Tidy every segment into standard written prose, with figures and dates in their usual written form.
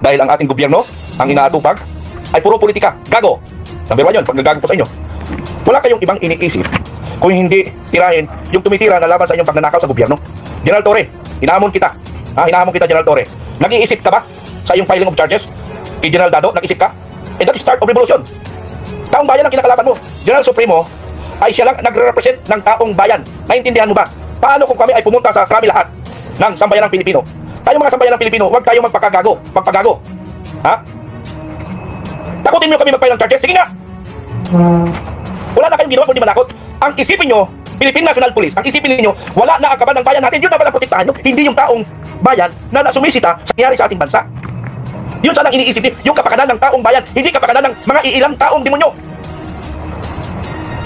Dahil ang ating gobyerno, ang inaatupag, ay puro politika. Gago. Number 1 yun, pag nagago po sa inyo. Wala kayong ibang iniisip kung hindi tirahin yung tumitira na laban sa inyong pagnanakaw sa gobyerno. General Torre, hinahamon kita. Hinahamon kita, General Torre. Nag-iisip ka ba sa iyong filing of charges? Kay General Dado, nag-isip ka? And that's the start of revolution. Taong bayan ang kinakalaban mo. General Supremo ay siya lang nagre-represent ng taong bayan. Naintindihan mo ba? Paano kung kami ay pumunta sa kami lahat ng sambayanang Pilipino? Tayo mga sambayanang Pilipino, huwag tayo magpagago. Takutin nyo kami mag-file ng charges? Sige nga! Wala na kayong ginawa kundi manakot. Ang isipin nyo, Philippine National Police, ang isipin niyo, wala na ang kaban ng bayan natin. Yun na pala protektahan nyo, hindi yung taong bayan na nasumisita sa nangyari sa ating bansa. Yun sana ang iniisip niyo, yung kapakanan ng taong bayan, hindi kapakanan ng mga iilang taong demonyo.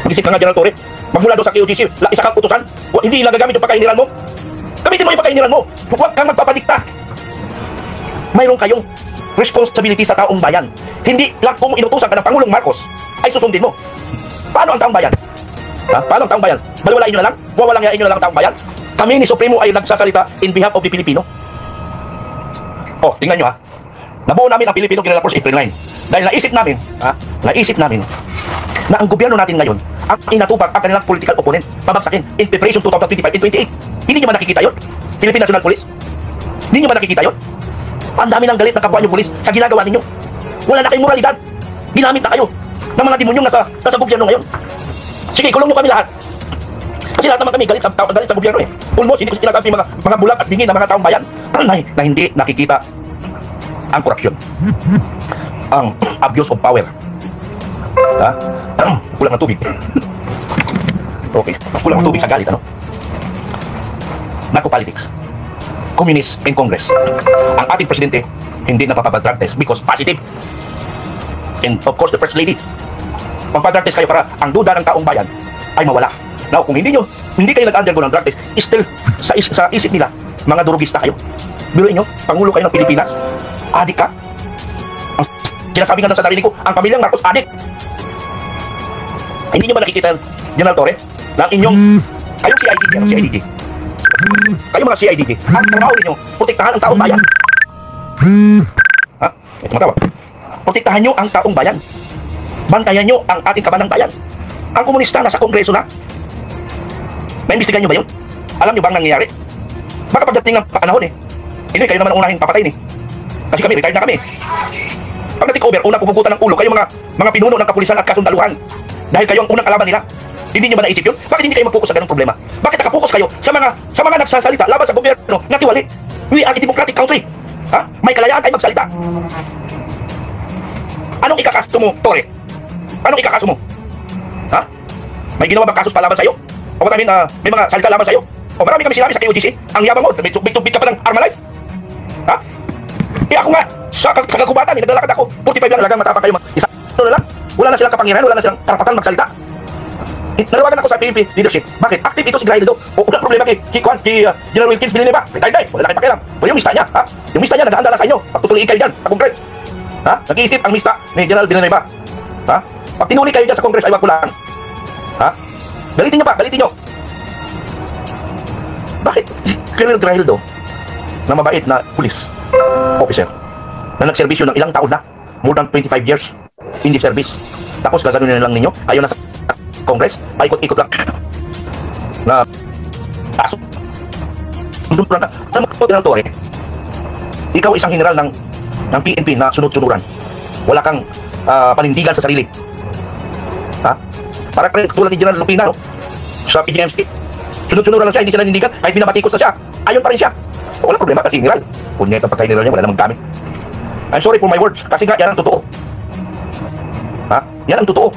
Mag-isip ka nga, General Torre, magmula doon sa KOGC, isa kang utusan, hindi lang gagamit yung pagkainiran mo. Gamitin mo yung pagkainiran mo, huwag kang magpapadikta. Mayroon kayong responsibility sa taong bayan. Hindi lang kung inutusan ka ng Pangulong Marcos, ay susundin mo. Paano ang taong bayan? Paano ang taong bayan? Baliwalain nyo na lang? Wawalang yain nyo na lang ang taong bayan? Kami ni Supremo ay nagsasalita in behalf of the Filipino. Tingnan nyo nabuo namin ang Filipino Guerrilla Force April 9. Dahil naisip namin na ang gobyerno natin ngayon ang inatupag ang kanilang political opponent pabagsakin in preparation 2025 and 28. Hindi nyo ba nakikita yun? Philippine National Police? Hindi nyo ba nakikita yun? Ang dami ng galit ng kapwa nyo police sa ginagawa ninyo. Wala na kayong moralidad. Ginamit na kayo ng mga demonyong nasa gobyerno ngayon. Sige, kulong nyo kami lahat. Kasi lahat naman kami galit sa gobyerno eh. Almost, hindi ko sinasabi mga bulag at bingi ng mga taong bayan na hindi nakikita ang korupsyon, ang abuse of power. Kulang ng tubig. Okay, kulang ng tubig sa galit, Narco politics, communist in Congress. Ang ating presidente hindi napapag-drug test because positive. And of course, the First Lady, magpa-drug test kayo para ang duda ng taong bayan ay mawala. Now, kung hindi kayo nag-undergo ng drug test, still sa isip nila, mga durugista kayo. Biruin nyo, Pangulo kayo ng Pilipinas, adik ka. Ang sinasabi nga sa sarili ko, ang pamilyang Marcos adik. Hindi nyo ba nakikita, General Torre, na inyong, kayong CIDG, kayong mga CIDG, ang trabaho ninyo, protektahan ang taong bayan. Ito matawag. Protektahan nyo ang taong bayan. Bantayan nyo ang ating kabanang bayan. Ang komunista nasa Kongreso na. Naimbestigahan nyo ba yun? Alam nyo bang nangyayari? Baka pagdating ng panahon hindi kayo naman ang unahing papatayin Kasi kami, retired na kami. Pag na-take over, unang pupugutan ng ulo, kayo mga pinuno ng kapulisan at kasundaluhan. Dahil kayo ang unang kalaban nila. Hindi nyo ba naisip yun? Bakit hindi kayo mag-focus sa ganung problema? Bakit nakapokus kayo sa mga nagsasalita laban sa gobyerno na tiwali? We are a democratic country. May kalayaan kayo magsalita. Anong ikakaso mo, Torre? Anong ikakaso mo? May ginawa bang kasos pa laban sa'yo? O what I mean, may mga salita laban sa'yo? O marami kami sinabi sa KOGC, ang yabang mo, may tubig ka pa ng Armalite? Ako nga, sa kagubatan, naglalakad ako, 45 lang, lagang matapang kayo isa. Na lang, wala na silang kapangyarihan, wala na silang karapatan magsalita. Nalawagan ako sa PNP leadership. Bakit? Active ito si Grildo. Wala problema kay General Wilkins Villanueva. Retired na wala na kayo pakialam. Pero yung mista niya, yung mista niya, nag-aanda na sa inyo. Pagtutuloy kayo dyan, sa Congress. Nag-iisip ang mista ni General Villanueva. Pag tinuli kayo dyan sa Congress, ay wag ko lang. Galitin nyo pa, galitin nyo. Bakit? Colonel Grildo, na mabait na police officer, na nagserbisyo ng ilang taon na, more than 25 years in the service. Tapos gaganunin na lang ninyo, ayaw na sa Congress, paikot-ikot lang na kaso. Doon pa na, alam mo, General Torre, ikaw isang general ng PNP na sunod-sunuran. Wala kang panindigan sa sarili. Para tulad ni General Lupina, sa PGMC, sunod-sunuran lang siya, hindi siya nanindigan, kahit binabatikos na siya, ayon pa rin siya. Wala problema kasi general. Kunyet ang pagka-general niya, wala namang kami. I'm sorry for my words, kasi nga yan ang totoo. Yan ang totoo.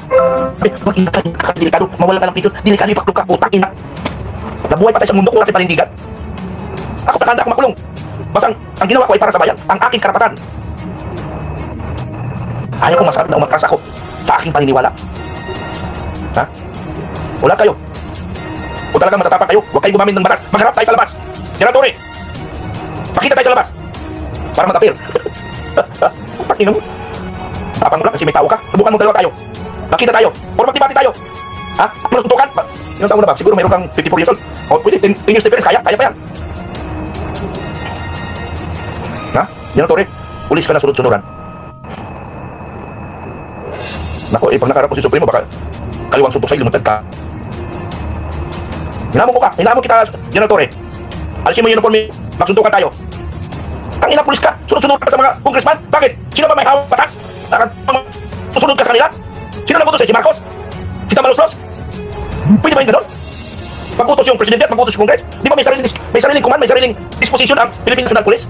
Delikado, mawala ka ng picture, delikado ipaklo ka, putang ina. Nabuhay pa tayo sa mundo kung natin panindigan. Ako nakahanda ako makulong. Basta ang ginawa ko ay para sa bayan, ang aking karapatan. Ayaw kong masabi na umatras ako sa aking paniniwala. Wala kayo. Kung talagang matatapang kayo, huwag kayo gumamit ng batas. Magharap tayo sa labas. General Torre, pakita tayo sa labas para mag-appear. Pakinggan mo. Tapang mo lang kasi may tao ka. Subukan mo dalawa tayo. Makita tayo. Or magdebate tayo. Ano suntukan? Ilang taon na ba? Siguro mayroon kang 54 years old. O pwede, 10 years difference. Kaya pa yan. General Torre, pulis ka na sunod-sunuran. Nako, pag nakarap mo si Supremo, baka kaliwang suntok sa'yo, lumantad ka. Hinamon kita, General Torre. Alisin mo yung uniform, magsuntukan tayo. Ang ina, pulis ka, sunod-sunod ka sa mga congressman. Bakit? Sino ba may hawak batas? Susunod ka sa kanila? Sino nagutos sa'yo? Si Marcos? Si Tamalos-Los? Pwede ba yung gano'n? Pag-utos yung presidente at pag-utos yung Congress? Di ba may sariling command, may sariling disposition ang Philippine National Police?